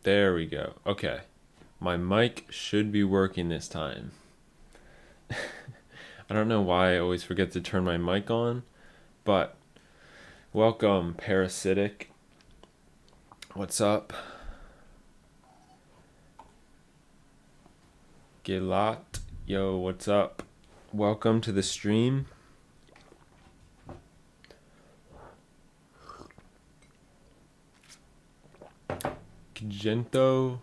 There we go. Okay. My mic should be working this time. I don't know why I always forget to turn my mic on, but welcome, Parasitic. What's up? Gilat. Yo, what's up? Welcome to the stream. Gento.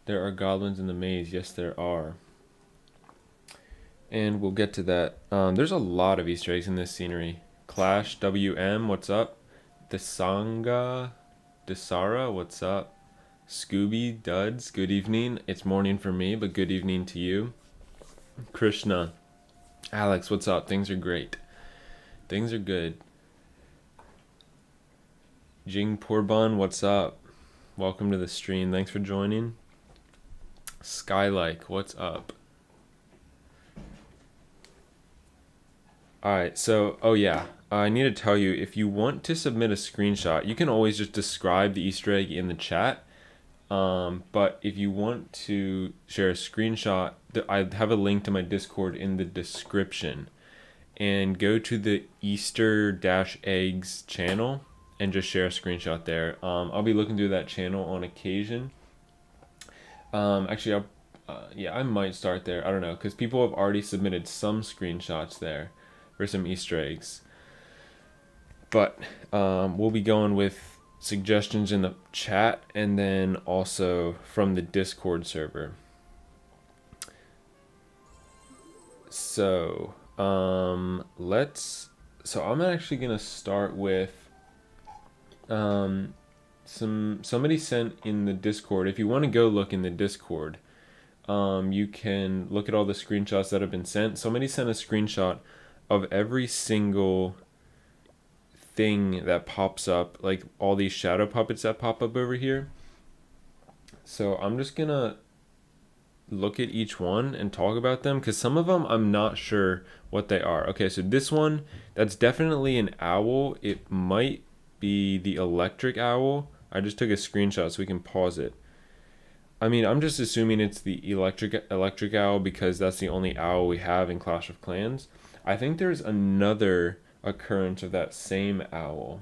There are goblins in the maze. Yes, there are. And we'll get to that. There's a lot of Easter eggs in this scenery. Clash WM, what's up? Desanga, Desara, what's up? Scooby Duds, good evening. It's morning for me, but good evening to you. Krishna, Alex, what's up? Things are great. Things are good. Jing Porban, what's up? Welcome to the stream. Thanks for joining. Skylike, what's up? Alright, so, oh yeah, I need to tell you, if you want to submit a screenshot, you can always just describe the Easter egg in the chat. But if you want to share a screenshot, I have a link to my Discord in the description. And go to the Easter-Eggs channel and just share a screenshot there. I'll be looking through that channel on occasion. Actually, I might start there. I don't know, because people have already submitted some screenshots there for some Easter eggs. But we'll be going with suggestions in the chat and then also from the Discord server. So I'm actually gonna start with somebody sent in the Discord. If you want to go look in the Discord, you can look at all the screenshots that have been sent. Somebody sent a screenshot of every single thing that pops up, like all these shadow puppets that pop up over here. So I'm just gonna look at each one and talk about them, because some of them I'm not sure what they are. Okay, so this one, that's definitely an owl. It might be the electric owl. I just took a screenshot so we can pause it. I mean, I'm just assuming it's the electric owl because that's the only owl we have in Clash of Clans. I think there's another occurrence of that same owl,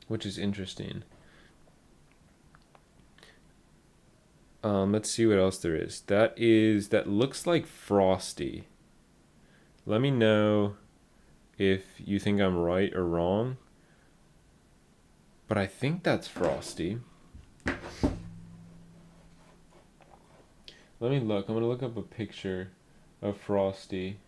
which is interesting. Let's see what else there is. That looks like Frosty. Let me know if you think I'm right or wrong. But I think that's Frosty. Let me look. I'm going to look up a picture of Frosty.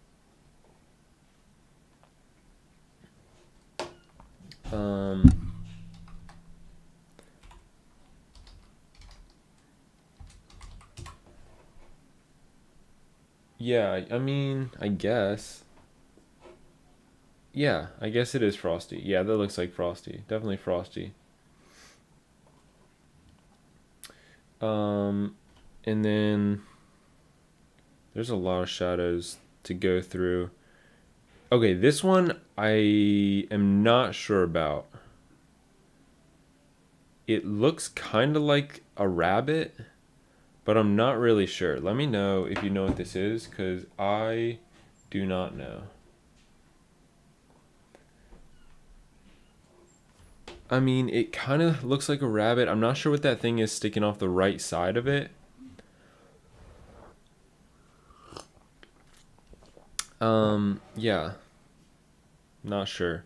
Yeah, I mean, I guess. Yeah, I guess it is Frosty. Yeah, that looks like Frosty. Definitely Frosty. And then there's a lot of shadows to go through. Okay, this one I am not sure about. It looks kind of like a rabbit, but I'm not really sure. Let me know if you know what this is, because I do not know. I mean, it kind of looks like a rabbit. I'm not sure what that thing is sticking off the right side of it. Yeah. Not sure.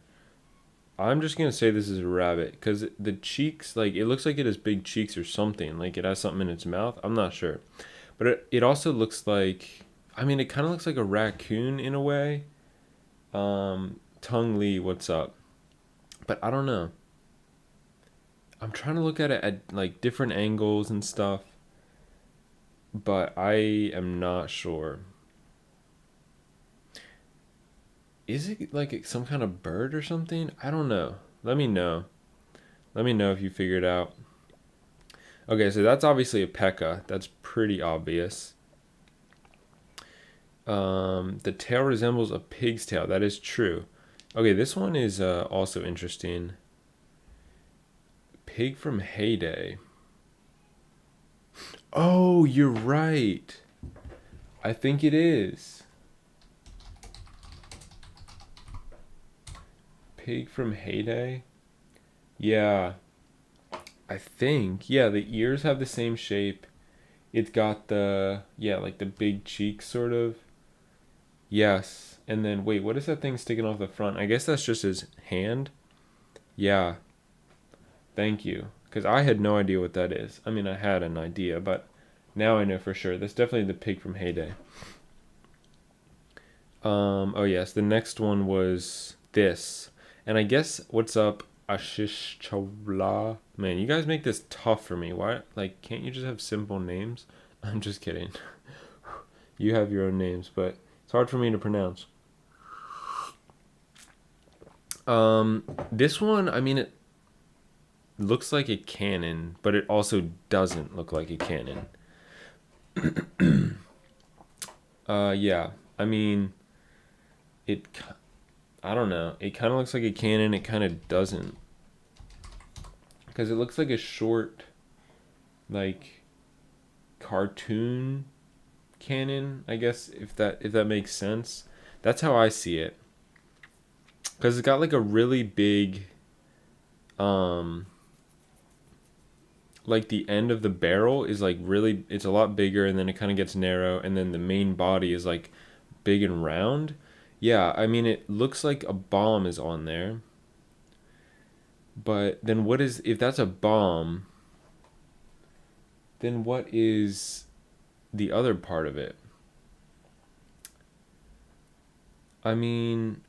I'm just gonna say this is a rabbit, because the cheeks, like, it looks like it has big cheeks or something. Like, it has something in its mouth. I'm not sure. But it also looks like, I mean, it kind of looks like a raccoon in a way. Tung Lee, what's up? But I don't know. I'm trying to look at it at like different angles and stuff, but I am not sure. Is it like some kind of bird or something? I don't know. Let me know. Let me know if you figure it out. Okay, so that's obviously a P.E.K.K.A. That's pretty obvious. The tail resembles a pig's tail. That is true. Okay, this one is also interesting. Pig from Heyday. Oh, you're right. I think it is. Pig from Heyday? Yeah, I think. Yeah, the ears have the same shape. It's got the, yeah, like the big cheeks sort of. Yes. And then, wait, what is that thing sticking off the front? I guess that's just his hand. Yeah, thank you. Because I had no idea what that is. I mean, I had an idea, but now I know for sure. That's definitely the pig from Heyday. Oh yes, the next one was this. And I guess what's up, Ashish Chawla? Man, you guys make this tough for me. Why? Like, can't you just have simple names? I'm just kidding. You have your own names, but it's hard for me to pronounce. This one, I mean, it looks like a cannon, but it also doesn't look like a cannon. Yeah. I mean, it. I don't know. It kind of looks like a cannon. It kind of doesn't, because it looks like a short, like, cartoon cannon. I guess if that makes sense. That's how I see it. Because it's got like a really big, um, like the end of the barrel is like really, it's a lot bigger, and then it kind of gets narrow, and then the main body is like big and round. Yeah, I mean, it looks like a bomb is on there. But then what is, if that's a bomb, then what is the other part of it? I mean,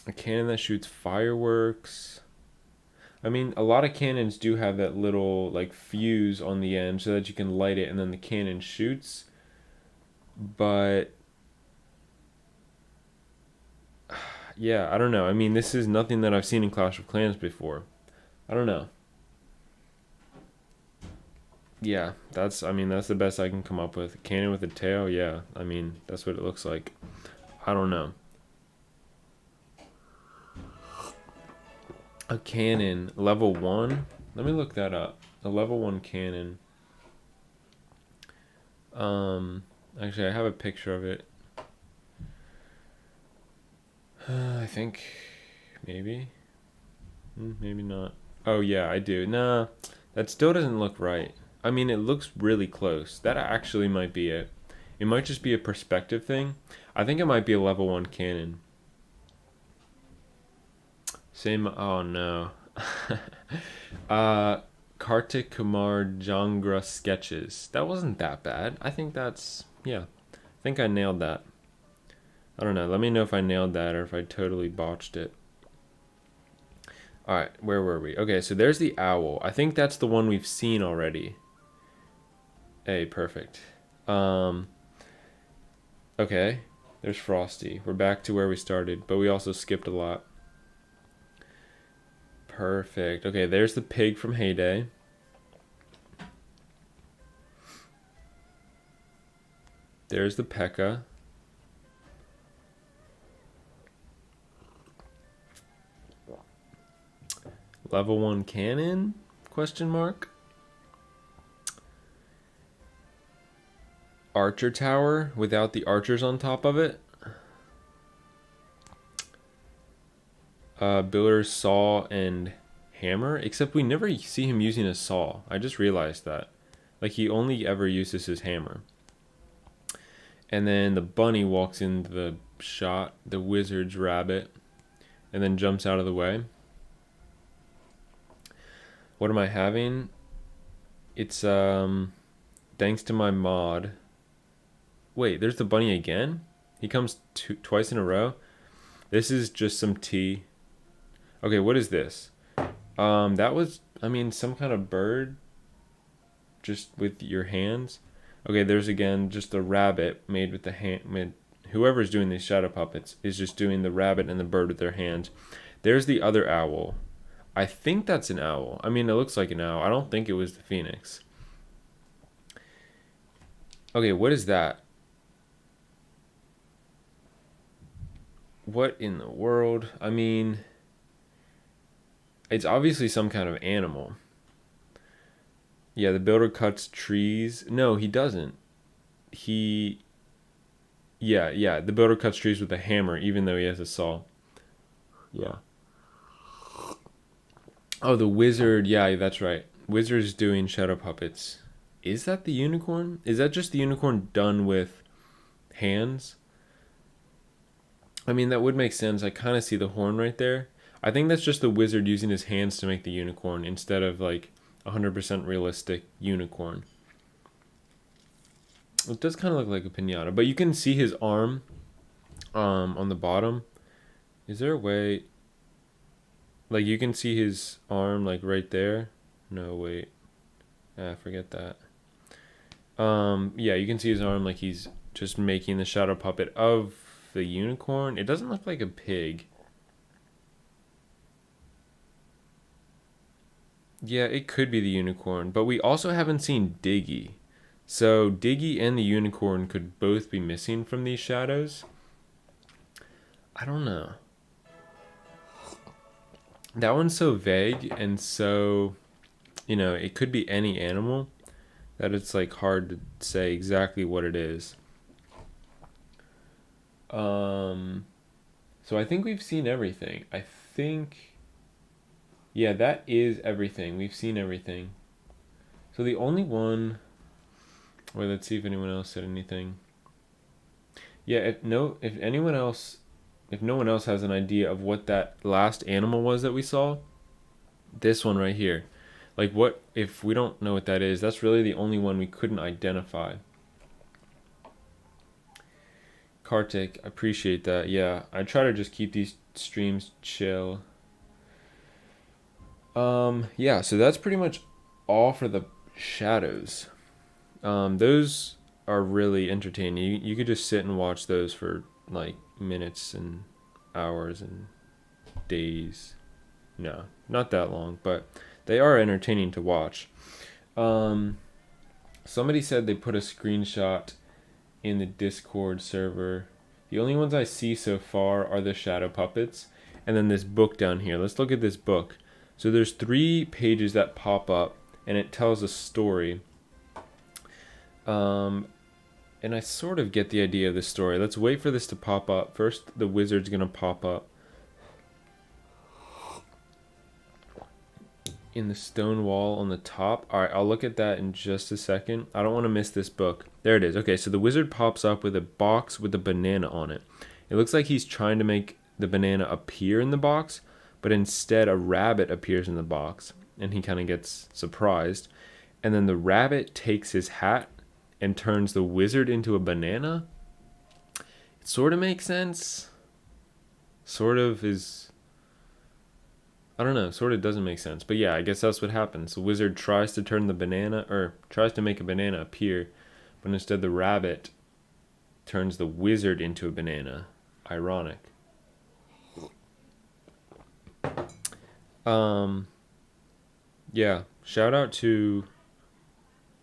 a cannon that shoots fireworks. I mean, a lot of cannons do have that little like fuse on the end so that you can light it and then the cannon shoots. But yeah, I don't know. I mean, this is nothing that I've seen in Clash of Clans before. I don't know. Yeah, I mean, that's the best I can come up with. A cannon with a tail, yeah. I mean, that's what it looks like. I don't know. A cannon, level 1? Let me look that up. A level 1 cannon. Actually, I have a picture of it. I think maybe. Maybe not. Oh, yeah, I do. Nah, that still doesn't look right. I mean, it looks really close. That actually might be it. It might just be a perspective thing. I think it might be a level 1 cannon. Same. Oh, no. Kartik Kumar Jangra sketches. That wasn't that bad. I think that's, yeah. I think I nailed that. I don't know. Let me know if I nailed that or if I totally botched it. All right, where were we? Okay, so there's the owl. I think that's the one we've seen already. Hey, perfect. Okay, there's Frosty. We're back to where we started, but we also skipped a lot. Perfect. Okay, there's the pig from Heyday. There's the P.E.K.K.A. Level 1 cannon? Question mark. Archer tower without the archers on top of it. Builder's saw and hammer, except we never see him using a saw. I just realized that. Like, he only ever uses his hammer. And then the bunny walks into the shot, the wizard's rabbit, and then jumps out of the way. What am I having? It's thanks to my mod. Wait, there's the bunny again? He comes twice in a row. This is just some tea. Okay, what is this? That was, I mean, some kind of bird, just with your hands. Okay, there's again just a rabbit made with the hand. Whoever's doing these shadow puppets is just doing the rabbit and the bird with their hands. There's the other owl. I think that's an owl. I mean, it looks like an owl. I don't think it was the phoenix. Okay, what is that? What in the world? I mean, it's obviously some kind of animal. Yeah, the builder cuts trees. No, he doesn't. He yeah, the builder cuts trees with a hammer even though he has a saw. Yeah. Oh, the wizard. Yeah, that's right. Wizard's doing shadow puppets. Is that the unicorn? Is that just the unicorn done with hands? I mean, that would make sense. I kind of see the horn right there. I think that's just the wizard using his hands to make the unicorn instead of like 100% realistic unicorn. It does kind of look like a pinata, but you can see his arm on the bottom. Is there a way like you can see his arm like right there? No, wait. Forget that. Yeah, you can see his arm like he's just making the shadow puppet of the unicorn. It doesn't look like a pig. Yeah, it could be the unicorn, but we also haven't seen Diggy. So Diggy and the unicorn could both be missing from these shadows. I don't know. That one's so vague and so, it could be any animal that it's like hard to say exactly what it is. So I think we've seen everything. I think, yeah, that is everything. We've seen everything. So the only one, wait, let's see if anyone else said anything. Yeah, if no one else has an idea of what that last animal was that we saw, this one right here. Like what if we don't know what that is? That's really the only one we couldn't identify. Kartik, I appreciate that. Yeah, I try to just keep these streams chill. Yeah, so that's pretty much all for the shadows. Those are really entertaining. You could just sit and watch those for like minutes and hours and days. No, not that long, but they are entertaining to watch. Somebody said they put a screenshot in the Discord server. The only ones I see so far are the shadow puppets and then this book down here. Let's look at this book. So there's 3 pages that pop up and it tells a story. And I sort of get the idea of the story. Let's wait for this to pop up. First, the wizard's going to pop up in the stone wall on the top. All right, I'll look at that in just a second. I don't want to miss this book. There it is. Okay, so the wizard pops up with a box with a banana on it. It looks like he's trying to make the banana appear in the box, but instead a rabbit appears in the box, and he kind of gets surprised. And then the rabbit takes his hat and turns the wizard into a banana. It sort of makes sense. Sort of is... I don't know, sort of doesn't make sense. But yeah, I guess that's what happens. The wizard tries to turn the banana, or tries to make a banana appear, but instead the rabbit turns the wizard into a banana. Ironic. Yeah, shout out to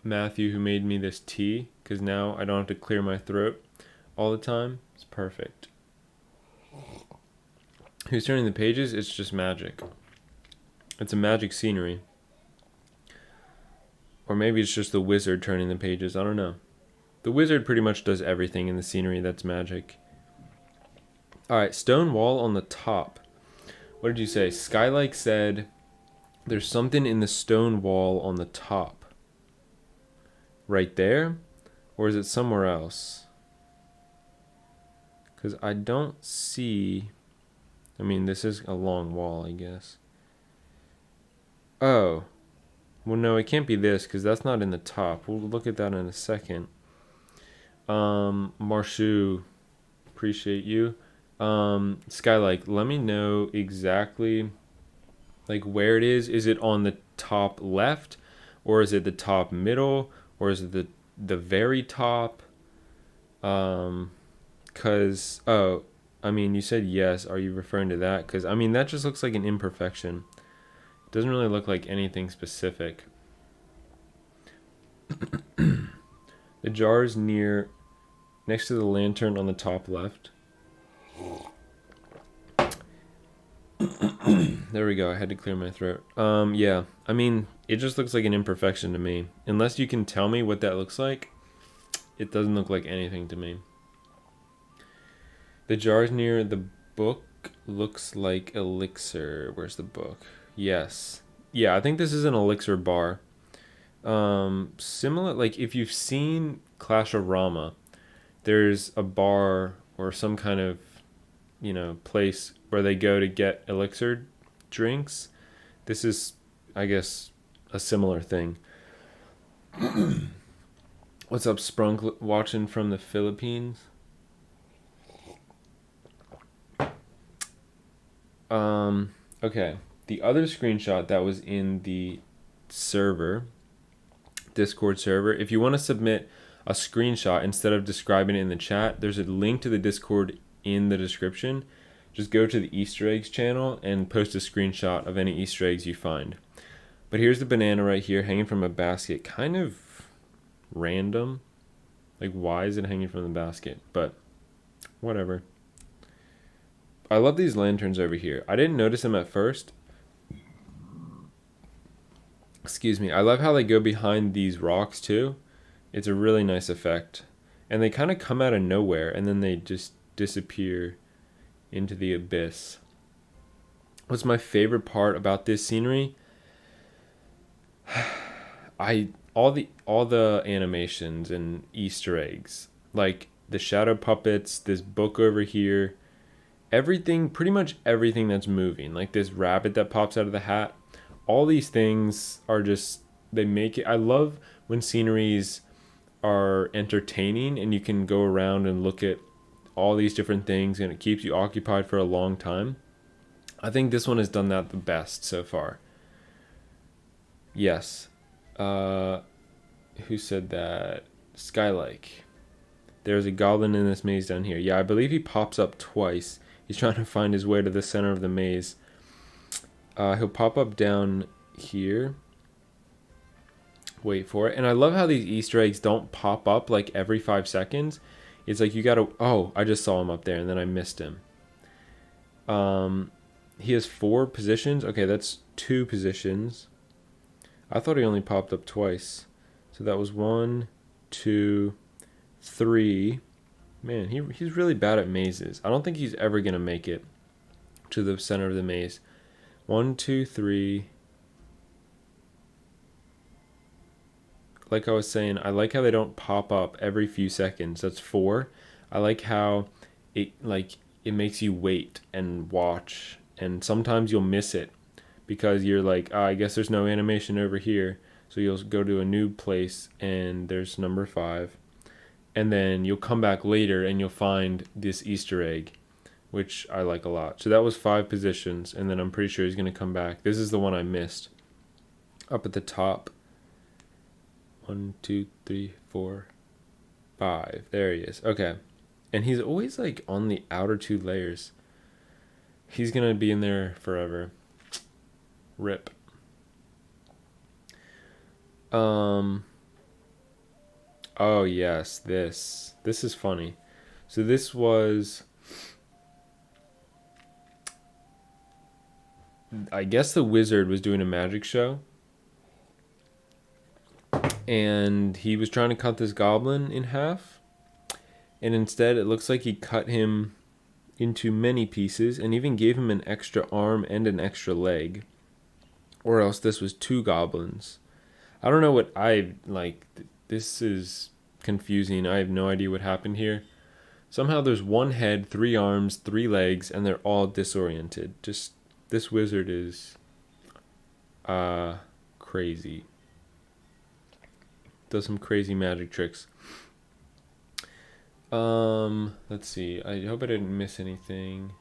Matthew who made me this tea, because now I don't have to clear my throat all the time. It's perfect. Who's turning the pages? It's just magic. It's a magic scenery. Or maybe it's just the wizard turning the pages. I don't know. The wizard pretty much does everything in the scenery that's magic. Alright, stone wall on the top. What did you say? Skylike said there's something in the stone wall on the top. Right there? Or is it somewhere else? Because I don't see... I mean, this is a long wall, I guess. Oh. Well, no, it can't be this, because that's not in the top. We'll look at that in a second. Marshu, appreciate you. Skylike, let me know exactly, like, where it is. Is it on the top left? Or is it the top middle? Or is it the very top? Because, oh, I mean, you said yes. Are you referring to that? Because, I mean, that just looks like an imperfection. It doesn't really look like anything specific. The jar is next to the lantern on the top left. There we go. I had to clear my throat. Yeah. I mean, it just looks like an imperfection to me. Unless you can tell me what that looks like, it doesn't look like anything to me. The jars near the book looks like Elixir. Where's the book? Yes. Yeah, I think this is an Elixir bar. Similar, like if you've seen Clash of Rama, there's a bar or some kind of, place where they go to get Elixir drinks. This is, I guess, a similar thing. What's up, Sprunk? Watching from the Philippines. Okay. The other screenshot that was in the server, Discord server, if you want to submit a screenshot instead of describing it in the chat, there's a link to the Discord in the description. Just go to the Easter eggs channel and post a screenshot of any Easter eggs you find. But here's the banana right here hanging from a basket. Kind of random. Like, why is it hanging from the basket? But whatever. I love these lanterns over here. I didn't notice them at first. Excuse me. I love how they go behind these rocks too. It's a really nice effect. And they kind of come out of nowhere and then they just disappear into the abyss. What's my favorite part about this scenery? All the animations and Easter eggs. Like the shadow puppets, this book over here, everything, pretty much everything that's moving, like this rabbit that pops out of the hat, all these things are just, they make it, I love when sceneries are entertaining and you can go around and look at all these different things and it keeps you occupied for a long time. I think this one has done that the best so far. Yes. Who said that? Skylike. There's a goblin in this maze down here. Yeah, I believe he pops up twice. He's trying to find his way to the center of the maze. He'll pop up down here. Wait for it. And I love how these Easter eggs don't pop up like every 5 seconds. It's like you gotta... Oh, I just saw him up there and then I missed him. He has 4 positions. Okay, that's 2 positions. I thought he only popped up twice. So that was 1, 2, 3... Man, he's really bad at mazes. I don't think he's ever going to make it to the center of the maze. 1, 2, 3. Like I was saying, I like how they don't pop up every few seconds. That's 4. I like how it makes you wait and watch. And sometimes you'll miss it because you're like, I guess there's no animation over here. So you'll go to a new place and there's number 5. And then you'll come back later and you'll find this Easter egg, which I like a lot. So that was 5 positions, and then I'm pretty sure he's going to come back. This is the one I missed. Up at the top. 1, 2, 3, 4, 5. There he is. Okay. And he's always like on the outer 2 layers. He's going to be in there forever. Rip. Oh yes, this is funny. So this was, I guess the wizard was doing a magic show and he was trying to cut this goblin in half, and instead it looks like he cut him into many pieces and even gave him an extra arm and an extra leg, or else this was 2 goblins. I don't know what this is confusing. I have no idea what happened here. Somehow there's 1 head, 3 arms, 3 legs, and they're all disoriented. Just, this wizard is crazy. Does some crazy magic tricks. Let's see. I hope I didn't miss anything.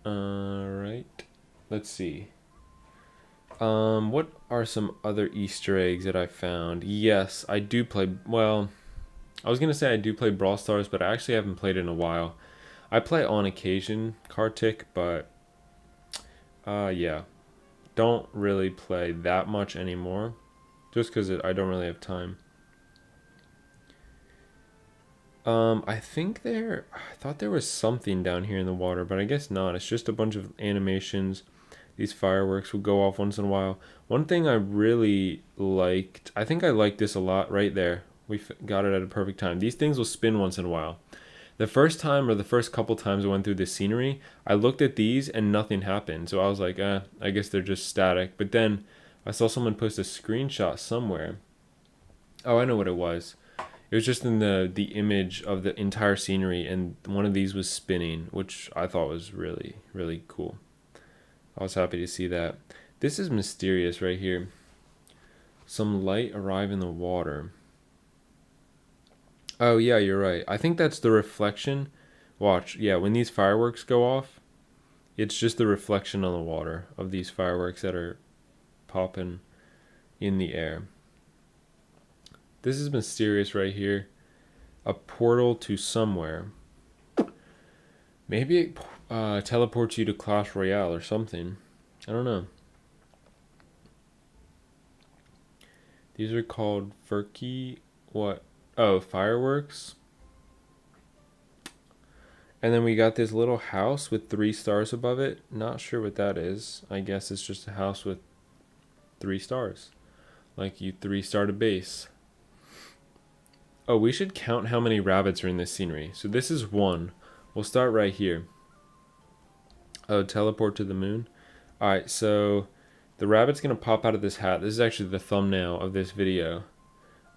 Alright. Let's see. What are some other Easter eggs that I found? Yes, I do play... Well, I was going to say I do play Brawl Stars, but I actually haven't played it in a while. I play on occasion, Kartik, but... yeah. Don't really play that much anymore. Just because I don't really have time. I thought there was something down here in the water, but I guess not. It's just a bunch of animations. These fireworks will go off once in a while. One thing I really liked, I think I liked this a lot right there. We got it at a perfect time. These things will spin once in a while. The first time or the first couple times I went through this scenery, I looked at these and nothing happened. So I was like, I guess they're just static. But then I saw someone post a screenshot somewhere. Oh, I know what it was. It was just in the image of the entire scenery, and one of these was spinning, which I thought was really, really cool. I was happy to see that. This is mysterious right here. Some light arrive in the water. Oh, yeah, you're right. I think that's the reflection. Watch. Yeah, when these fireworks go off, it's just the reflection on the water of these fireworks that are popping in the air. This is mysterious right here. A portal to somewhere. Maybe it teleports you to Clash Royale or something. I don't know. These are called Furky. What? Oh, fireworks. And then we got this little house with 3 stars above it. Not sure what that is. I guess it's just a house with 3 stars. Like you 3-starred a base. Oh, we should count how many rabbits are in this scenery. So this is 1. We'll start right here. Oh, teleport to the moon. Alright, so the rabbit's going to pop out of this hat. This is actually the thumbnail of this video.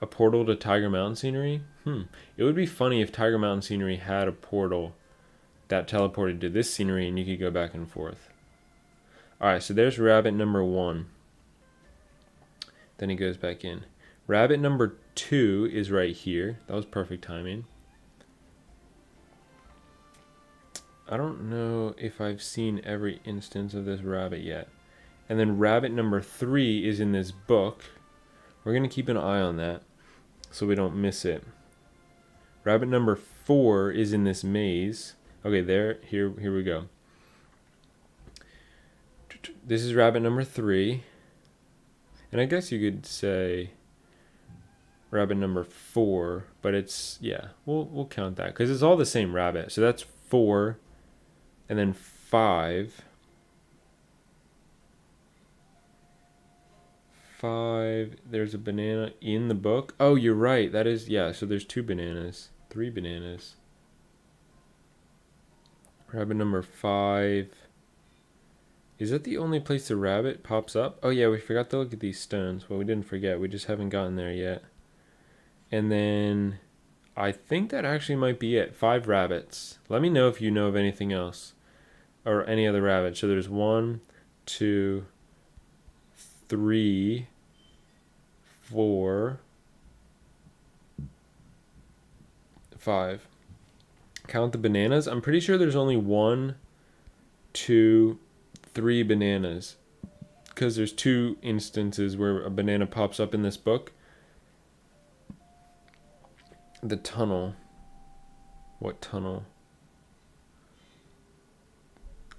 A portal to Tiger Mountain scenery? It would be funny if Tiger Mountain scenery had a portal that teleported to this scenery and you could go back and forth. Alright, so there's rabbit number 1. Then he goes back in. Rabbit number 2 is right here. That was perfect timing. I don't know if I've seen every instance of this rabbit yet. And then rabbit number 3 is in this book. We're going to keep an eye on that so we don't miss it. Rabbit number 4 is in this maze. Okay, here we go. This is rabbit number 3. And I guess you could say rabbit number 4, but it's, yeah, we'll count that because it's all the same rabbit. So that's 4 and then 5. 5, there's a banana in the book. Oh, you're right. That is, yeah, so there's 2 bananas, 3 bananas. Rabbit number 5. Is that the only place the rabbit pops up? Oh yeah, we forgot to look at these stones. Well, we didn't forget. We just haven't gotten there yet. And then I think that actually might be it. 5 rabbits. Let me know if you know of anything else or any other rabbits. So there's 1, 2, 3, 4, 5. Count the bananas. I'm pretty sure there's only 1, 2, 3 bananas because there's 2 instances where a banana pops up in this book. The tunnel. What tunnel?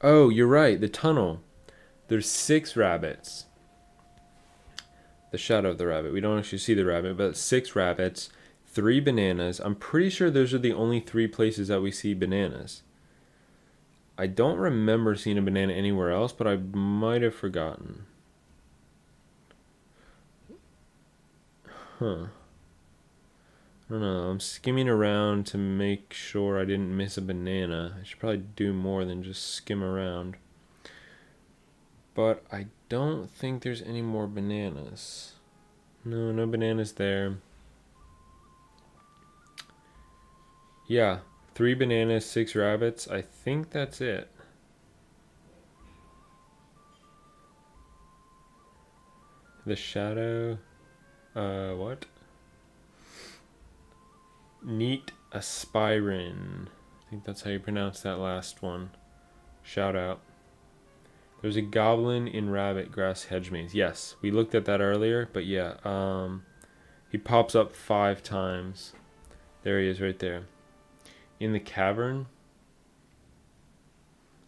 Oh, you're right. The tunnel. There's 6 rabbits. The shadow of the rabbit. We don't actually see the rabbit, but 6 rabbits, 3 bananas. I'm pretty sure those are the only 3 places that we see bananas. I don't remember seeing a banana anywhere else, but I might have forgotten. I don't know. I'm skimming around to make sure I didn't miss a banana. I should probably do more than just skim around. But I don't think there's any more bananas. No bananas there. Yeah. 3 bananas, 6 rabbits. I think that's it. The shadow. What? Neat aspirin. I think that's how you pronounce that last one. Shout out. There's a goblin in rabbit grass hedge maze. Yes, we looked at that earlier, but yeah. He pops up 5 times. There he is right there. In the cavern?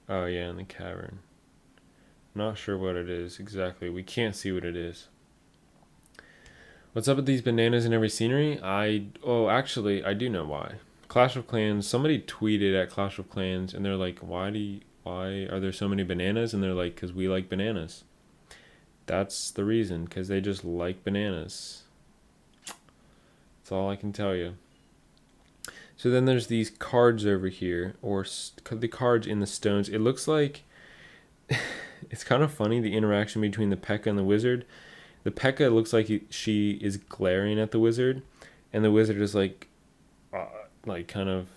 Oh yeah, in the cavern. Not sure what it is exactly. We can't see what it is. What's up with these bananas in every scenery? Actually, I do know why. Clash of Clans. Somebody tweeted at Clash of Clans, and they're like, why are there so many bananas?" And they're like, "Cause we like bananas." That's the reason, because they just like bananas. That's all I can tell you. So then there's these cards over here, or the cards in the stones. It looks like it's kind of funny, the interaction between the P.E.K.K.A. and the wizard. The P.E.K.K.A. looks like she is glaring at the wizard, and the wizard is like kind of,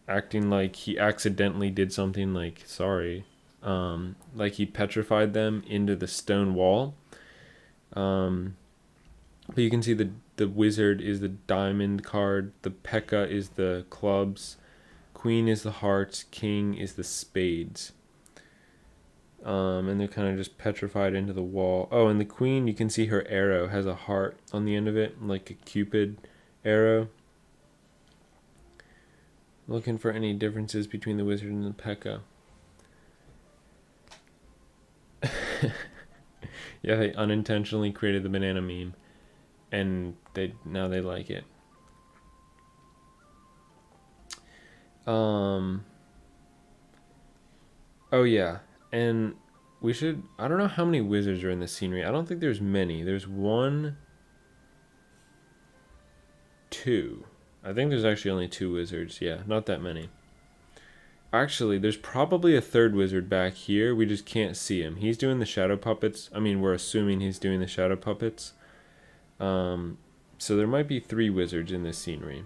acting like he accidentally did something, like sorry, like he petrified them into the stone wall. But you can see the wizard is the diamond card, the P.E.K.K.A. is the clubs, queen is the hearts, king is the spades. And they're kind of just petrified into the wall. Oh, and the queen, you can see her arrow has a heart on the end of it, like a Cupid arrow. Looking for any differences between the wizard and the P.E.K.K.A. Yeah, they unintentionally created the banana meme, and now they like it. Oh yeah, and I don't know how many wizards are in the scenery. I don't think there's many. There's 1, 2. I think there's actually only 2 wizards. Yeah, not that many. Actually, there's probably a third wizard back here. We just can't see him. He's doing the shadow puppets. I mean, we're assuming he's doing the shadow puppets. So there might be 3 wizards in this scenery.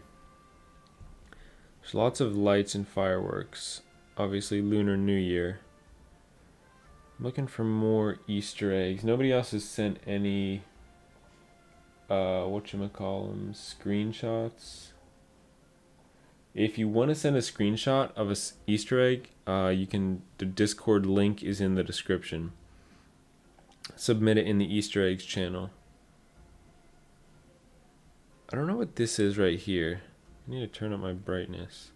There's lots of lights and fireworks. Obviously, Lunar New Year. I'm looking for more Easter eggs. Nobody else has sent any, screenshots. If you want to send a screenshot of a Easter egg, the Discord link is in the description. Submit it in the Easter eggs channel. I don't know what this is right here. I need to turn up my brightness.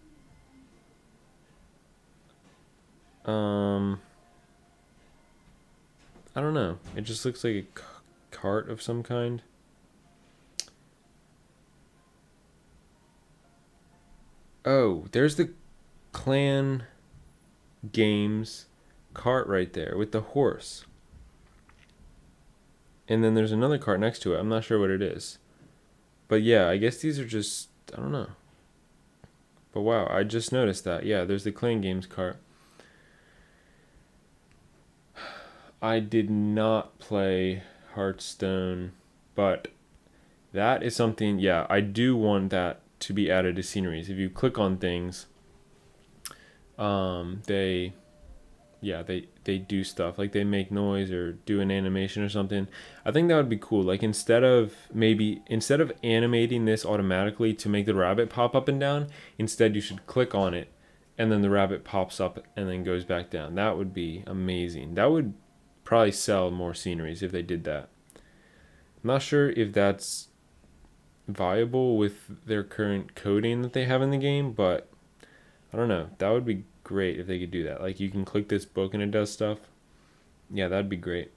I don't know. It just looks like a cart of some kind. Oh, there's the clan games cart right there with the horse. And then there's another cart next to it. I'm not sure what it is. But yeah, I guess these are just, I don't know. But wow, I just noticed that. Yeah, there's the clan games cart. I did not play Hearthstone, but that is something, yeah, I do want that to be added to Sceneries. If you click on things, they do stuff, like they make noise or do an animation or something. I think that would be cool. Like instead of animating this automatically to make the rabbit pop up and down, instead you should click on it and then the rabbit pops up and then goes back down. That would be amazing. That would probably sell more Sceneries if they did that. I'm not sure if that's viable with their current coding that they have in the game, but I don't know. That would be great if they could do that. Like you can click this book and it does stuff. Yeah, that'd be great.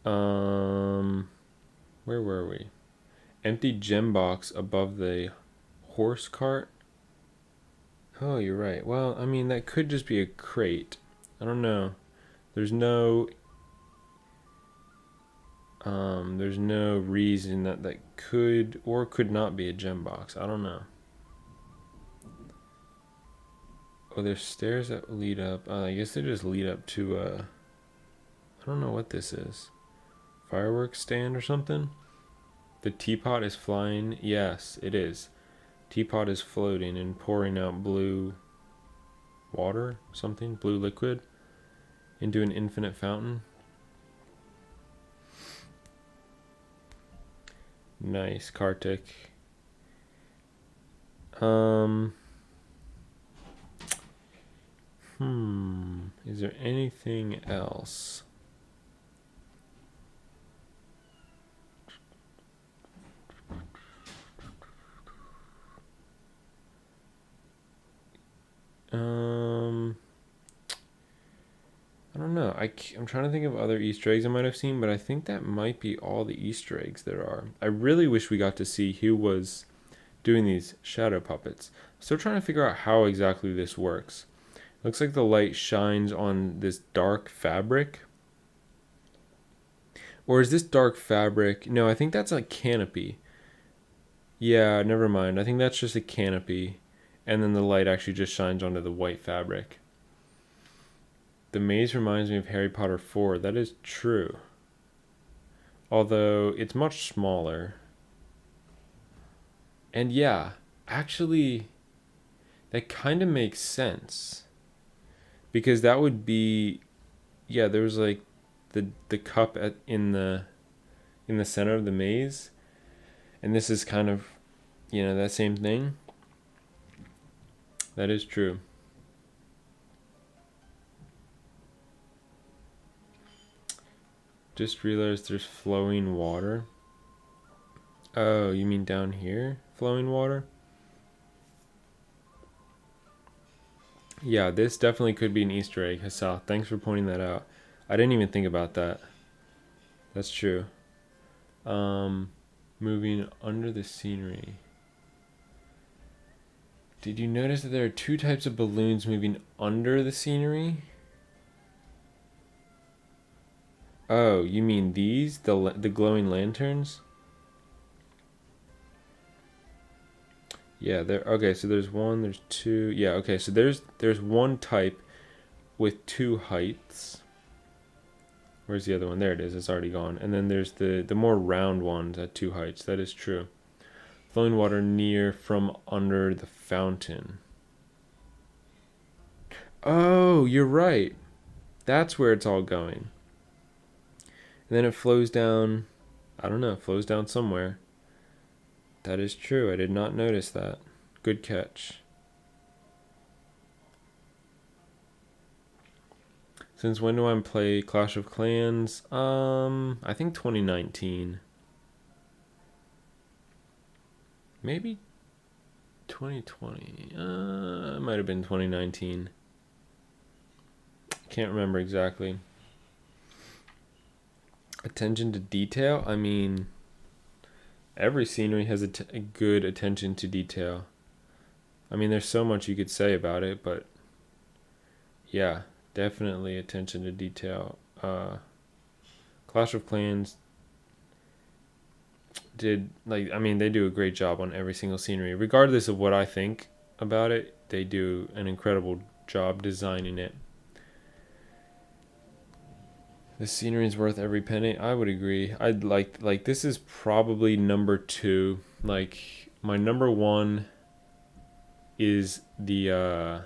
Where were we? Empty gem box above the horse cart. Oh, you're right. Well, I mean, that could just be a crate. I don't know. There's no reason that could or could not be a gem box. I don't know. Oh, there's stairs that lead up. I guess they just lead up to I don't know what this is. Fireworks stand or something? The teapot is flying. Yes, it is. Teapot is floating and pouring out blue water, something, blue liquid into an infinite fountain. Nice, Kartik. Is there anything else? I don't know. I'm trying to think of other Easter eggs I might have seen, but I think that might be all the Easter eggs there are. I really wish we got to see who was doing these shadow puppets. Still trying to figure out how exactly this works. Looks like the light shines on this dark fabric. Or is this dark fabric? No, I think that's a canopy. Yeah, never mind. I think that's just a canopy. And then the light actually just shines onto the white fabric. The maze reminds me of Harry Potter 4. That is true. Although it's much smaller. And yeah, actually, that kind of makes sense. Because that would be, yeah, there was like the cup in the center of the maze. And this is kind of, that same thing. That is true. Just realized there's flowing water. Oh, you mean down here? Flowing water? Yeah, this definitely could be an Easter egg, Hassal. Thanks for pointing that out. I didn't even think about that. That's true. Moving under the scenery. Did you notice that there are two types of balloons moving under the scenery? Oh, you mean these? The glowing lanterns? Yeah, okay, so there's one, there's two. Yeah, okay, so there's one type with two heights. Where's the other one? There it is. It's already gone. And then there's the more round ones at two heights. That is true. Flowing water near from under the fountain. Oh, you're right. That's where it's all going. And then it flows down. I don't know. It flows down somewhere. That is true. I did not notice that. Good catch. Since when do I play Clash of Clans? I think 2019. Maybe 2020. It might have been 2019. Can't remember exactly. Attention to detail? I mean, every scenery has a good attention to detail. I mean, there's so much you could say about it, but yeah, definitely attention to detail. Clash of Clans they do a great job on every single scenery. Regardless of what I think about it, they do an incredible job designing it. The scenery is worth every penny. I would agree. I'd like this is probably number 2. Like my number 1 is the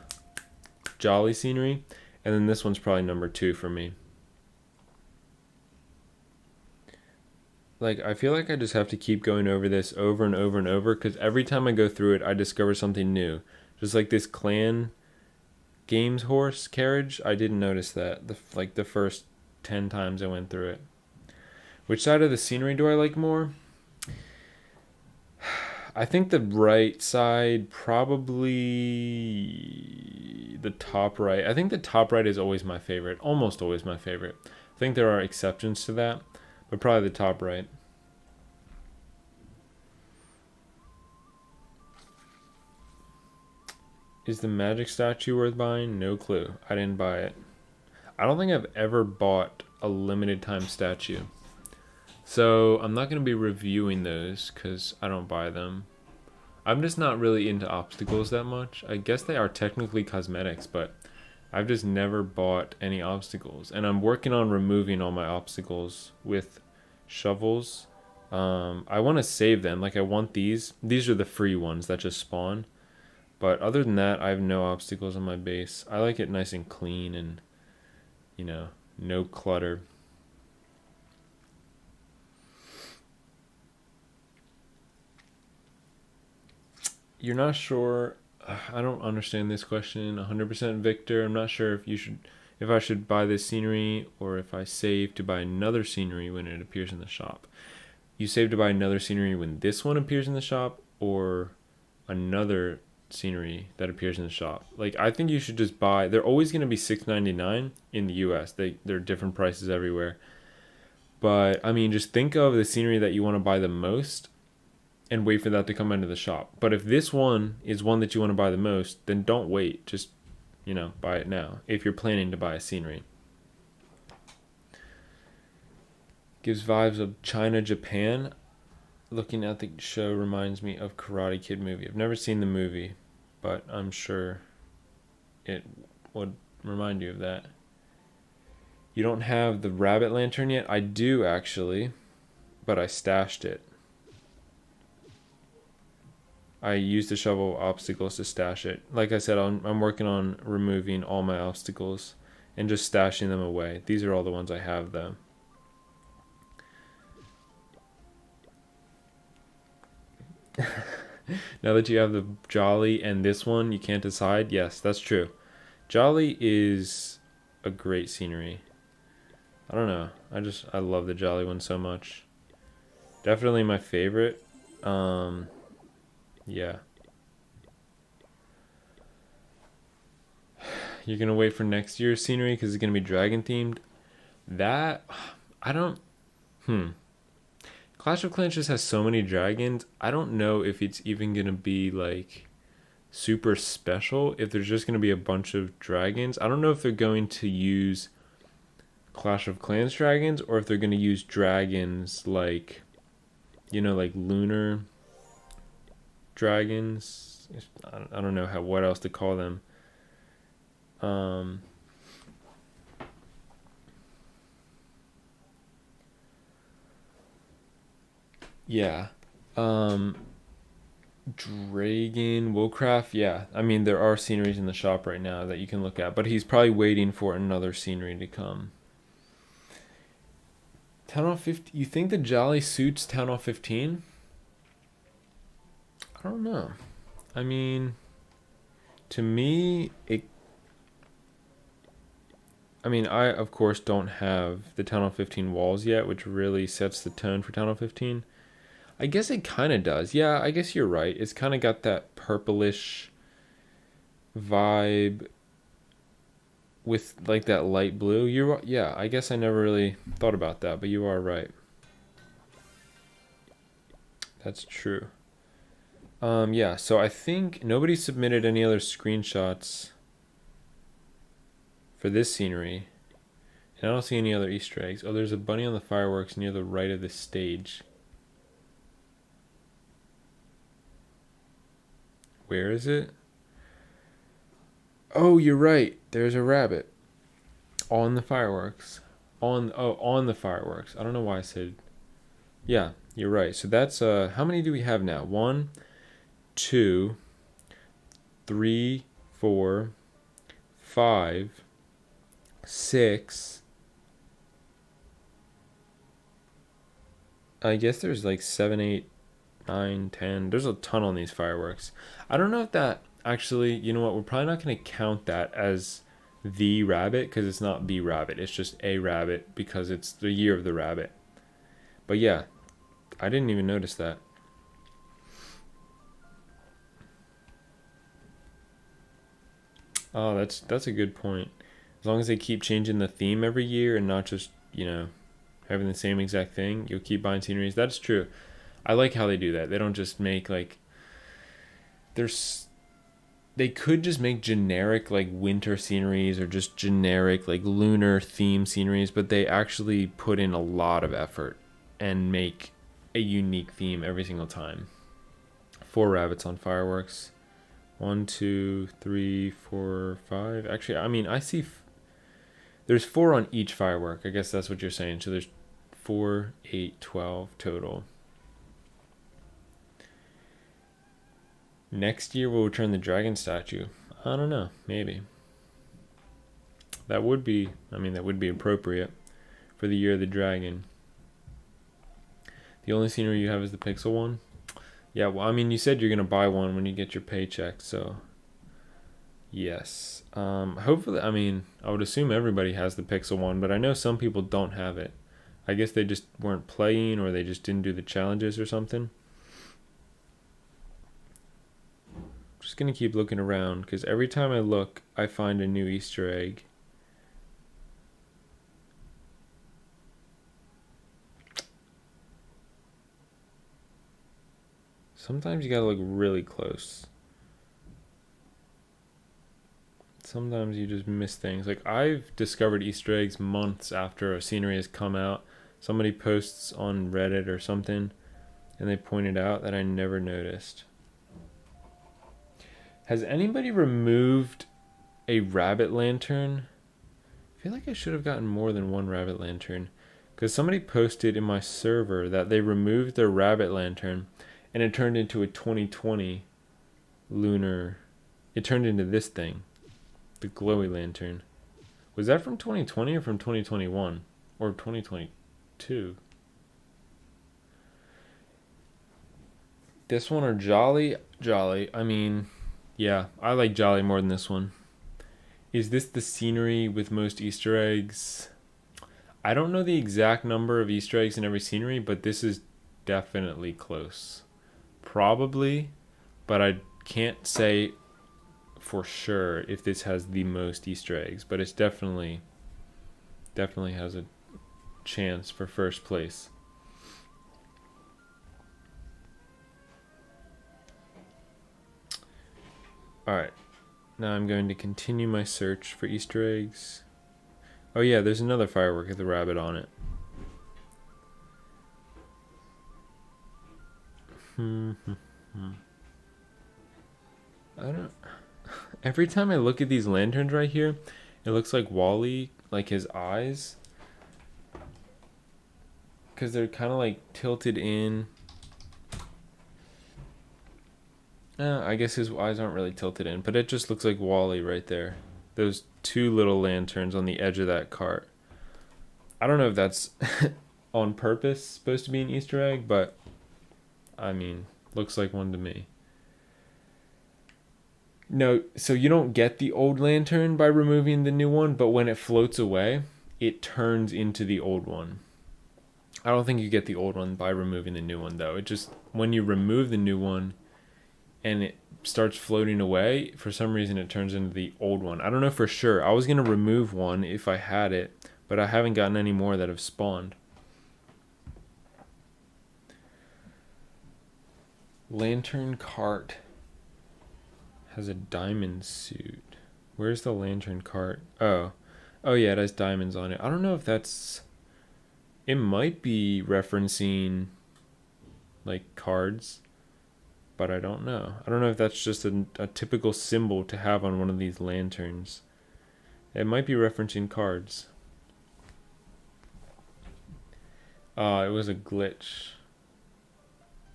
Jolly scenery, and then this one's probably number 2 for me. Like I feel like I just have to keep going over this over and over and over because every time I go through it, I discover something new. Just like this clan games horse carriage, I didn't notice that the first 10 times I went through it. Which side of the scenery do I like more? I think the right side, probably the top right. I think the top right is always my favorite, almost always my favorite. I think there are exceptions to that, but probably the top right. Is the magic statue worth buying? No clue. I didn't buy it. I don't think I've ever bought a limited time statue. So I'm not going to be reviewing those because I don't buy them. I'm just not really into obstacles that much. I guess they are technically cosmetics, but I've just never bought any obstacles. And I'm working on removing all my obstacles with shovels. I want to save them. Like I want these. These are the free ones that just spawn. But other than that, I have no obstacles on my base. I like it nice and clean and, no clutter. You're not sure. I don't understand this question 100%, Victor. I'm not sure if I should buy this scenery or if I save to buy another scenery when it appears in the shop. You save to buy another scenery when this one appears in the shop, or another scenery that appears in the shop. Like, I think you should just buy. They're always going to be $6.99 in the U.S. They're different prices everywhere. But I mean, just think of the scenery that you want to buy the most, and wait for that to come into the shop. But if this one is one that you want to buy the most, then don't wait. Just, buy it now if you're planning to buy a scenery. Gives vibes of China, Japan. Looking at the show reminds me of Karate Kid movie. I've never seen the movie, but I'm sure it would remind you of that. You don't have the rabbit lantern yet? I do, actually, but I stashed it. I used the shovel obstacles to stash it. Like I said, I'm working on removing all my obstacles and just stashing them away. These are all the ones I have, though. Now that you have the Jolly and this one, you can't decide? Yes, that's true. Jolly is a great scenery. I don't know. I love the Jolly one so much. Definitely my favorite. Yeah. You're going to wait for next year's scenery because it's going to be dragon themed? That, I don't, Clash of Clans just has so many dragons. I don't know if it's even going to be like super special, if there's just going to be a bunch of dragons. I don't know if they're going to use Clash of Clans dragons or if they're going to use dragons like, like lunar dragons. I don't know what else to call them. Yeah. Dragon Woolcraft, yeah. I mean, there are sceneries in the shop right now that you can look at, but he's probably waiting for another scenery to come. Town Hall 15. You think the Jolly suits Town Hall 15? I don't know. I mean, to me, I, of course, don't have the Town Hall 15 walls yet, which really sets the tone for Town Hall 15. I guess it kind of does. Yeah, I guess you're right. It's kind of got that purplish vibe with like that light blue. Yeah, I guess I never really thought about that, but you are right. That's true. Yeah, so I think nobody submitted any other screenshots for this scenery. And I don't see any other Easter eggs. Oh, there's a bunny on the fireworks near the right of the stage. Where is it? Oh, you're right. There's a rabbit on the fireworks. On the fireworks. I don't know why I said. Yeah, you're right. So that's how many do we have now? 1, 2, 3, 4, 5, 6. I guess there's like 7, 8, 9, 10. There's a ton on these fireworks. I don't know if that actually, you know what? We're probably not going to count that as the rabbit because it's not the rabbit. It's just a rabbit because it's the year of the rabbit. But yeah, I didn't even notice that. Oh, that's a good point. As long as they keep changing the theme every year and not just, having the same exact thing, you'll keep buying sceneries. That's true. I like how they do that. They don't just make like they could just make generic like winter sceneries or just generic like lunar theme sceneries, but they actually put in a lot of effort and make a unique theme every single time. 4 rabbits on fireworks. 1, 2, 3, 4, 5. Actually, I see there's 4 on each firework. I guess that's what you're saying. So there's 4, 8, 12 total. Next year we'll return the dragon statue. I don't know, maybe. That would be appropriate for the year of the dragon. The only scenery you have is the pixel one? Yeah, well, you said you're going to buy one when you get your paycheck, so yes. Hopefully, I would assume everybody has the pixel one, but I know some people don't have it. I guess they just weren't playing or they just didn't do the challenges or something. Just gonna keep looking around because every time I look, I find a new Easter egg. Sometimes you gotta look really close. Sometimes you just miss things. Like, I've discovered Easter eggs months after a scenery has come out. Somebody posts on Reddit or something, and they pointed out that I never noticed. Has anybody removed a rabbit lantern? I feel like I should have gotten more than one rabbit lantern. Because somebody posted in my server that they removed their rabbit lantern and it turned into a 2020 lunar. It turned into this thing. The glowy lantern. Was that from 2020 or from 2021? Or 2022? This one or Jolly? Jolly. I mean, yeah, I like Jolly more than this one. Is this the scenery with most Easter eggs? I don't know the exact number of Easter eggs in every scenery, but this is definitely close. Probably, but I can't say for sure if this has the most Easter eggs, but it's definitely has a chance for first place. Alright, now I'm going to continue my search for Easter eggs. Oh yeah, there's another firework with a rabbit on it. I don't. Every time I look at these lanterns right here, it looks like Wall-E, like his eyes, because they're kind of like tilted in. I guess his eyes aren't really tilted in, but it just looks like Wall-E right there. Those two little lanterns on the edge of that cart. I don't know if that's on purpose supposed to be an Easter egg, but I mean, looks like one to me. No, so you don't get the old lantern by removing the new one, but when it floats away, it turns into the old one. I don't think you get the old one by removing the new one, though. It just, when you remove the new one and it starts floating away, for some reason it turns into the old one. I don't know for sure. I was going to remove one if I had it, but I haven't gotten any more that have spawned. Lantern cart has a diamond suit. Where's the lantern cart? Oh yeah, it has diamonds on it. I don't know if that's... It might be referencing like cards, but I don't know. I don't know if that's just a typical symbol to have on one of these lanterns. It might be referencing cards. It was a glitch.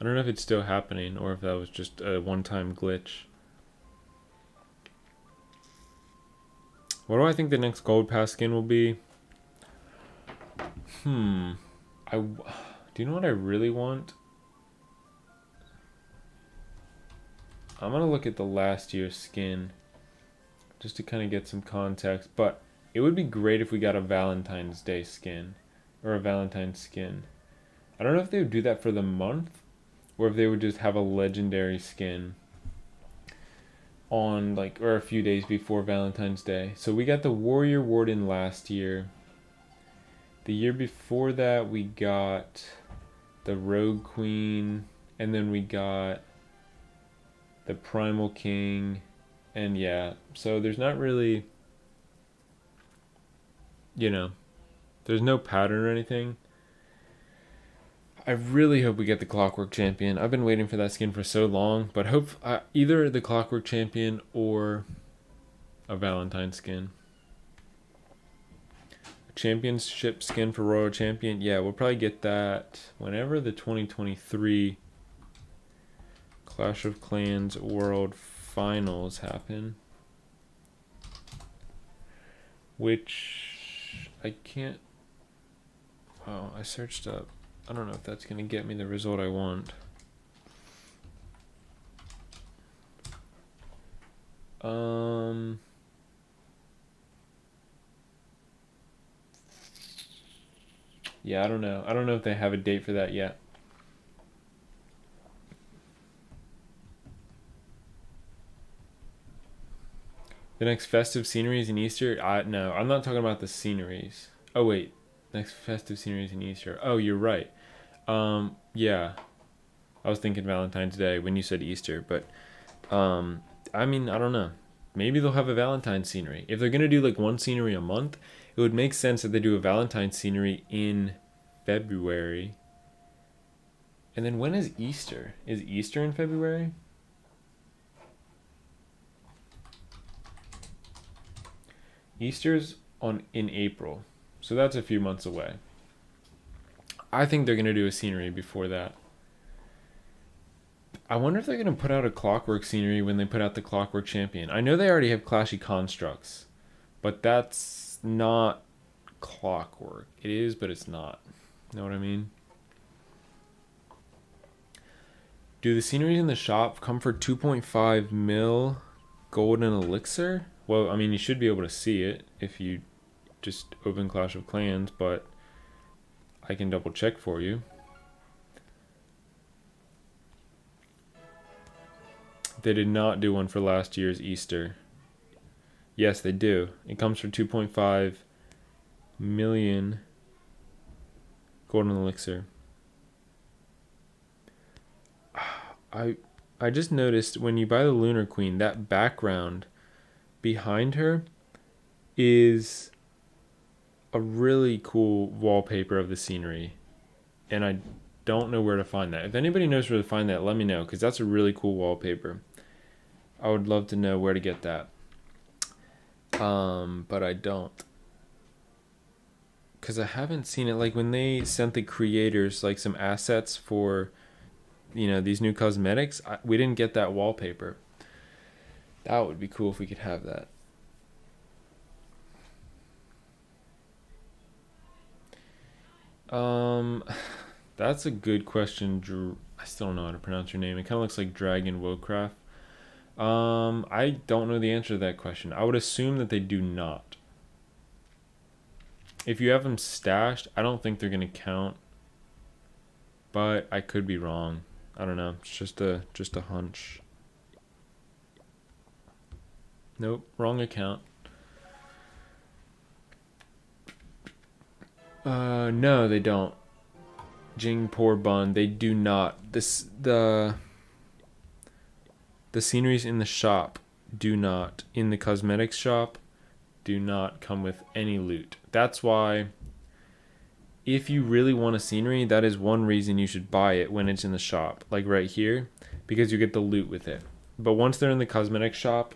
I don't know if it's still happening or if that was just a one-time glitch. What do I think the next gold pass skin will be? Do you know what I really want? I'm gonna look at the last year's skin just to kind of get some context, but it would be great if we got a Valentine's Day skin or a Valentine's skin. I don't know if they would do that for the month or if they would just have a legendary skin on like, or a few days before Valentine's Day. So we got the Warrior Warden last year. The year before that we got the Rogue Queen, and then we got the Primal King, and yeah, so there's not really, there's no pattern or anything. I really hope we get the Clockwork Champion. I've been waiting for that skin for so long, but hope either the Clockwork Champion or a Valentine skin. A championship skin for Royal Champion. Yeah, we'll probably get that whenever the 2023 Clash of Clans World Finals happen. Which I can't... Oh, I searched up. I don't know if that's going to get me the result I want. Yeah, I don't know. I don't know if they have a date for that yet. The next festive sceneries in Easter? No, I'm not talking about the sceneries. Oh wait, next festive sceneries in Easter. Oh, you're right. Yeah, I was thinking Valentine's Day when you said Easter, but I mean, I don't know. Maybe they'll have a Valentine's scenery. If they're gonna do like one scenery a month, it would make sense that they do a Valentine's scenery in February. And then when is Easter? Is Easter in February? Easter's in April, so that's a few months away. I think they're gonna do a scenery before that. I wonder if they're gonna put out a Clockwork scenery when they put out the Clockwork Champion. I know they already have Clashy Constructs, but that's not Clockwork. It is, but it's not. Know what I mean? Do the sceneries in the shop come for 2.5 mil gold and elixir? Well, I mean, you should be able to see it if you just open Clash of Clans, but I can double check for you. They did not do one for last year's Easter. Yes, they do. It comes for 2.5 million golden elixir. I just noticed when you buy the Lunar Queen, that background behind her is a really cool wallpaper of the scenery. And I don't know where to find that. If anybody knows where to find that, let me know, because that's a really cool wallpaper. I would love to know where to get that. But I don't. Because I haven't seen it. Like when they sent the creators like some assets for, you know, these new cosmetics, we didn't get that wallpaper. That would be cool if we could have that. That's a good question. I still don't know how to pronounce your name. It kind of looks like Dragon Wocraft. I don't know the answer to that question. I would assume that they do not. If you have them stashed, I don't think they're gonna count. But I could be wrong. I don't know. It's just a hunch. Nope, wrong account. No, they don't. Jing Poor Bun, they do not. The sceneries in the shop do not. In the cosmetics shop, do not come with any loot. That's why, if you really want a scenery, that is one reason you should buy it when it's in the shop, like right here, because you get the loot with it. But once they're in the cosmetics shop,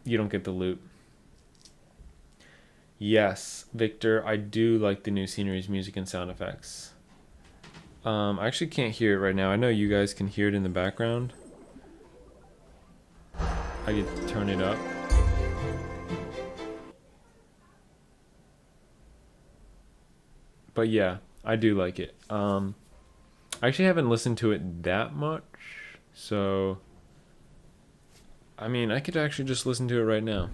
you don't get the loot. Yes, Victor, I do like the new sceneries, music, and sound effects. I actually can't hear it right now. I know you guys can hear it in the background. I could turn it up. But yeah, I do like it. I actually haven't listened to it that much, so I mean, I could actually just listen to it right now.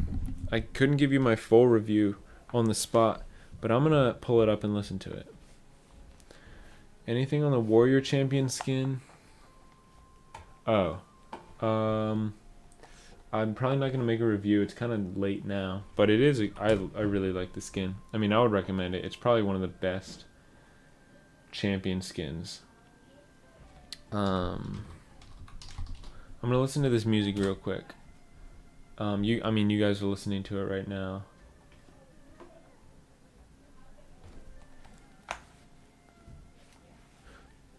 I couldn't give you my full review on the spot, but I'm gonna pull it up and listen to it. Anything on the Warrior Champion skin? Oh, I'm probably not gonna make a review. It's kind of late now, but it is. I really like the skin. I mean, I would recommend it. It's probably one of the best champion skins. I'm gonna listen to this music real quick. I mean, you guys are listening to it right now.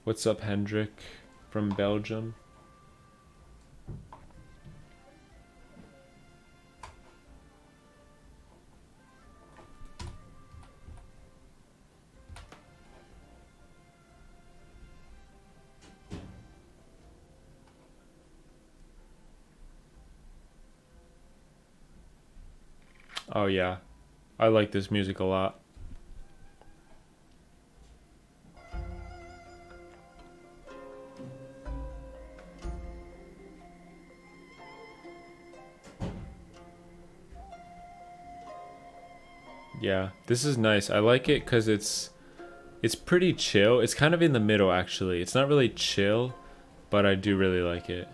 What's up, Hendrik from Belgium? Oh yeah, I like this music a lot. Yeah, this is nice. I like it because it's pretty chill. It's kind of in the middle actually. It's not really chill, but I do really like it.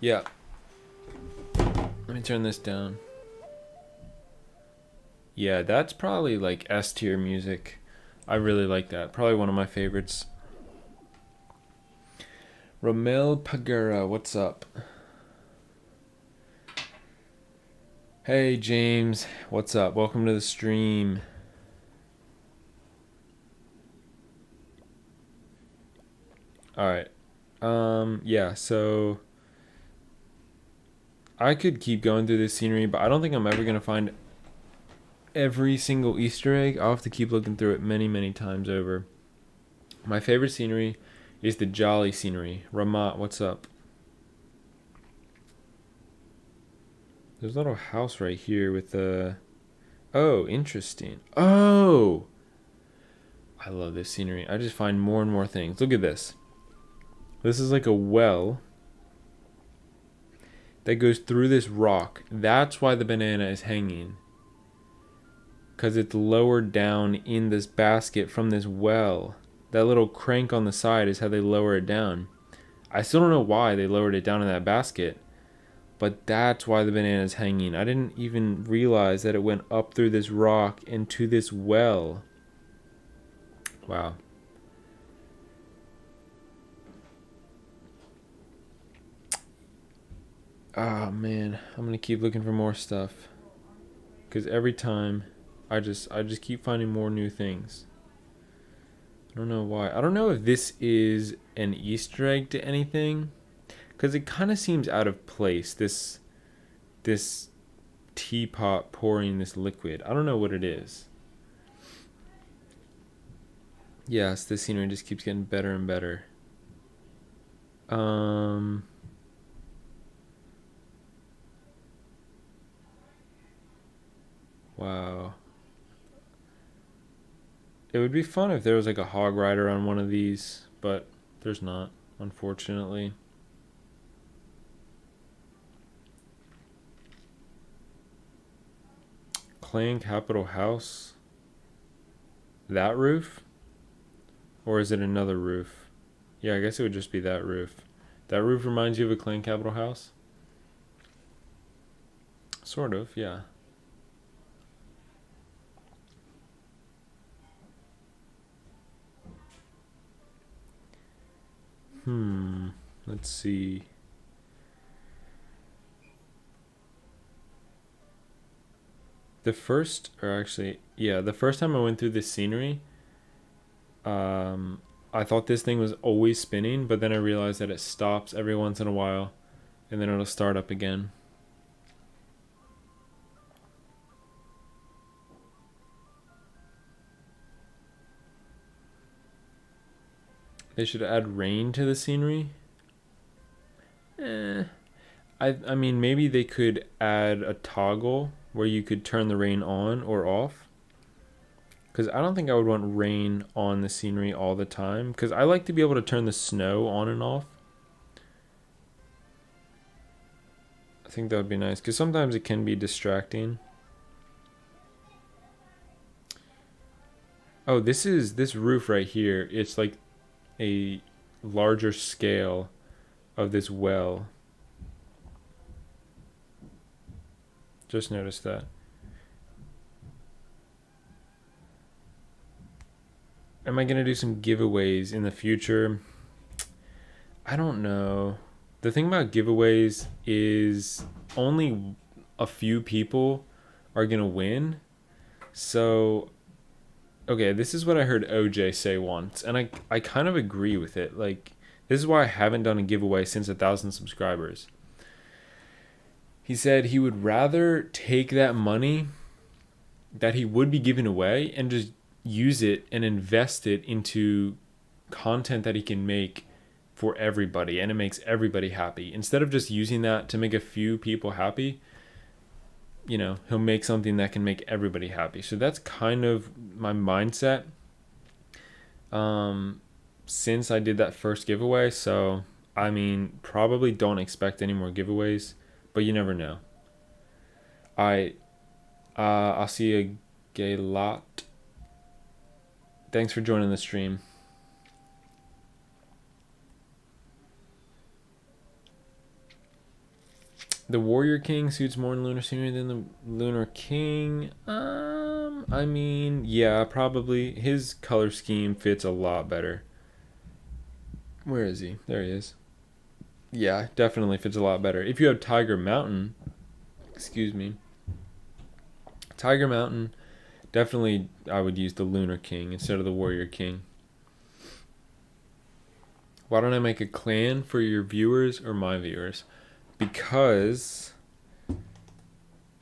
Yeah. Let me turn this down. Yeah, that's probably like S tier music. I really like that. Probably one of my favorites. Romel Pagura, what's up? Hey James, what's up? Welcome to the stream. Alright. Yeah, so I could keep going through this scenery, but I don't think I'm ever gonna find every single Easter egg. I'll have to keep looking through it many, many times over. My favorite scenery is the Jolly scenery. Ramat, what's up? There's a little house right here with the... Oh, interesting. Oh! I love this scenery. I just find more and more things. Look at this. This is like a well that goes through this rock. That's why the banana is hanging. Because it's lowered down in this basket from this well. That little crank on the side is how they lower it down. I still don't know why they lowered it down in that basket. But that's why the banana is hanging. I didn't even realize that it went up through this rock into this well. Wow. Oh man, I'm gonna keep looking for more stuff. Because every time I just keep finding more new things. I don't know why. I don't know if this is an Easter egg to anything. Because it kind of seems out of place. This teapot pouring this liquid. I don't know what it is. Yes, this scenery just keeps getting better and better. Wow. It would be fun if there was like a hog rider on one of these, but there's not, unfortunately. Clan Capital House? That roof? Or is it another roof? Yeah, I guess it would just be that roof. That roof reminds you of a Clan Capital House? Sort of, yeah. Let's see. The first time I went through this scenery, I thought this thing was always spinning, but then I realized that it stops every once in a while, and then it'll start up again. They should add rain to the scenery. I mean, maybe they could add a toggle where you could turn the rain on or off. Because I don't think I would want rain on the scenery all the time. Because I like to be able to turn the snow on and off. I think that would be nice. Because sometimes it can be distracting. Oh, this roof right here. It's like a larger scale of this well. Just noticed that. Am I going to do some giveaways in the future? I don't know. The thing about giveaways is only a few people are going to win. So, okay, this is what I heard OJ say once. And I kind of agree with it. Like, this is why I haven't done a giveaway since 1,000 subscribers. He said he would rather take that money that he would be giving away and just use it and invest it into content that he can make for everybody, and it makes everybody happy. Instead of just using that to make a few people happy, you know, he'll make something that can make everybody happy. So that's kind of my mindset since I did that first giveaway. So, I mean, probably don't expect any more giveaways, but you never know. I'll see you a lot. Thanks for joining the stream. The Warrior King suits more in Lunar Scenery than the Lunar King. I mean, yeah, probably. His color scheme fits a lot better. Where is he? There he is. Yeah, definitely fits a lot better. If you have Tiger Mountain, excuse me, Tiger Mountain, definitely I would use the Lunar King instead of the Warrior King. Why don't I make a clan for your viewers or my viewers? Because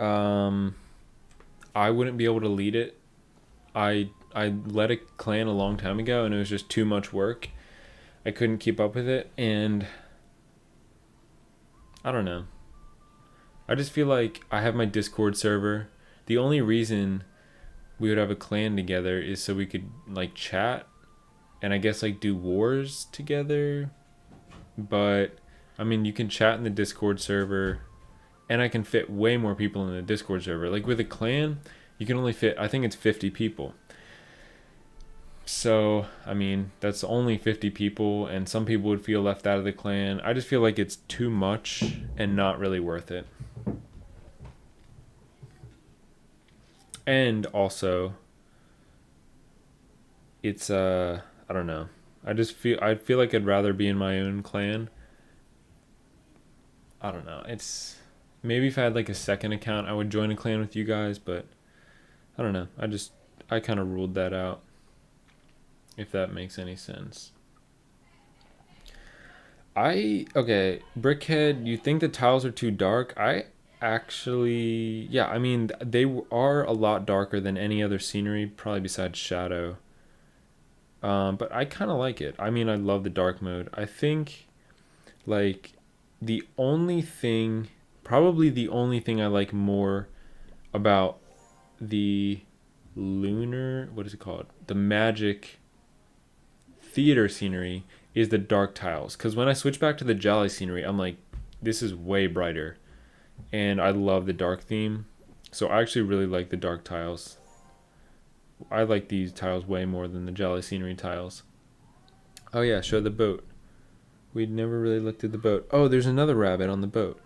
I wouldn't be able to lead it. I led a clan a long time ago and it was just too much work. I couldn't keep up with it, and I don't know. I just feel like I have my Discord server. The only reason we would have a clan together is so we could like chat and I guess like do wars together. But I mean, you can chat in the Discord server and I can fit way more people in the Discord server. Like with a clan, you can only fit, I think it's 50 people. So, I mean, that's only 50 people, and some people would feel left out of the clan. I just feel like it's too much and not really worth it. And also, it's, I don't know. I feel like I'd rather be in my own clan. I don't know. It's, maybe if I had like a second account, I would join a clan with you guys, but I don't know. I kind of ruled that out. If that makes any sense. Okay, Brickhead, you think the tiles are too dark? I actually, yeah, I mean, they are a lot darker than any other scenery, probably besides Shadow. But I kind of like it. I mean, I love the dark mode. I think, like, probably the only thing I like more about the lunar, what is it called? The magic theater scenery is the dark tiles, because when I switch back to the Jolly scenery, I'm like, this is way brighter, and I love the dark theme, so I actually really like the dark tiles. I like these tiles way more than the Jolly scenery tiles. Oh yeah, show the boat. We'd never really looked at the boat. Oh, there's another rabbit on the boat,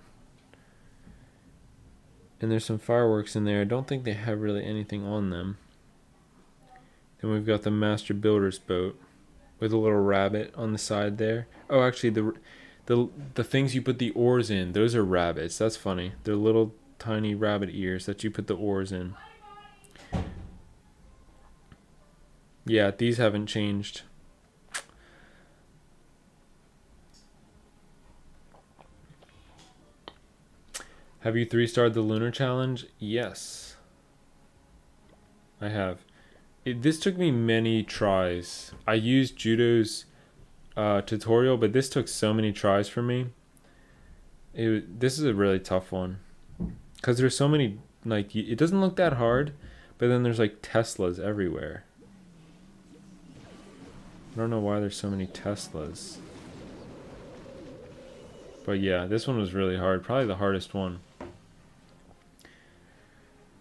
and there's some fireworks in there. I don't think they have really anything on them. Then we've got the Master Builder's boat with a little rabbit on the side there. Oh, actually, the things you put the oars in, those are rabbits. That's funny. They're little tiny rabbit ears that you put the oars in. Yeah, these haven't changed. Have you 3-starred the Lunar Challenge? Yes. I have. This took me many tries. I used Judo's tutorial, but this took so many tries for me. This is a really tough one, because there's so many, like, it doesn't look that hard, but then there's like Teslas everywhere. I don't know why there's so many Teslas. But yeah, this one was really hard. Probably the hardest one.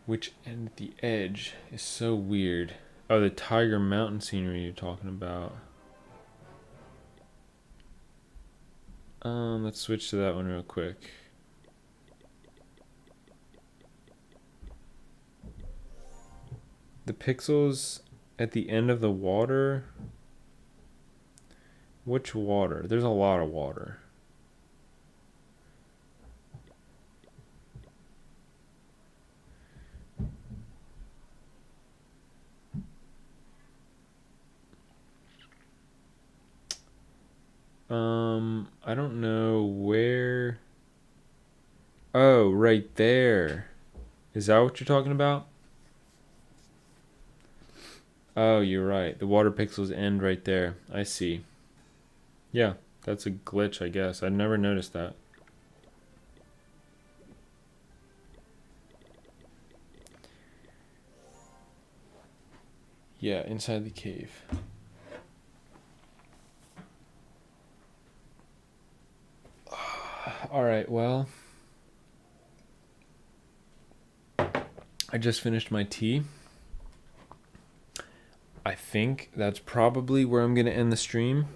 Which end at the edge is so weird. Oh, the Tiger Mountain scenery you're talking about. Let's switch to that one real quick. The pixels at the end of the water. Which water? There's a lot of water. I don't know where. Oh, right there. Is that what you're talking about? Oh, you're right. The water pixels end right there. I see. Yeah, that's a glitch, I guess. I never noticed that. Yeah, inside the cave. Alright, well, I just finished my tea. I think that's probably where I'm going to end the stream.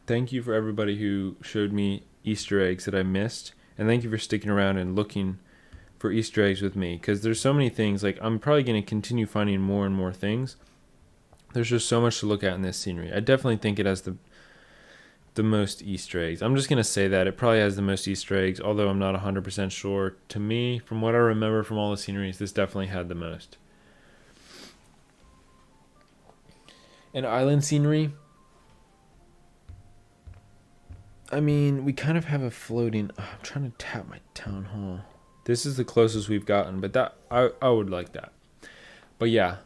Thank you for everybody who showed me Easter eggs that I missed. And thank you for sticking around and looking for Easter eggs with me, because there's so many things. Like, I'm probably going to continue finding more and more things. There's just so much to look at in this scenery. I definitely think it has the most Easter eggs. I'm just going to say that it probably has the most Easter eggs, although I'm not 100% sure. To me, from what I remember from all the sceneries, this definitely had the most. And island scenery, I mean, we kind of have a floating... I'm trying to tap my town hall. This is the closest we've gotten, but that I would like that. But yeah,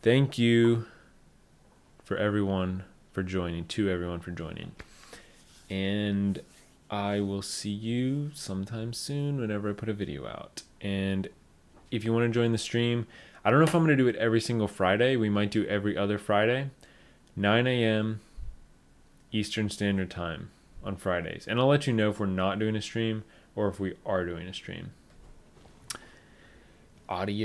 thank you for everyone for joining, and I will see you sometime soon whenever I put a video out. And if you want to join the stream, I don't know if I'm going to do it every single Friday. We might do every other Friday, 9 a.m. Eastern Standard Time on Fridays. And I'll let you know if we're not doing a stream or if we are doing a stream. Audio.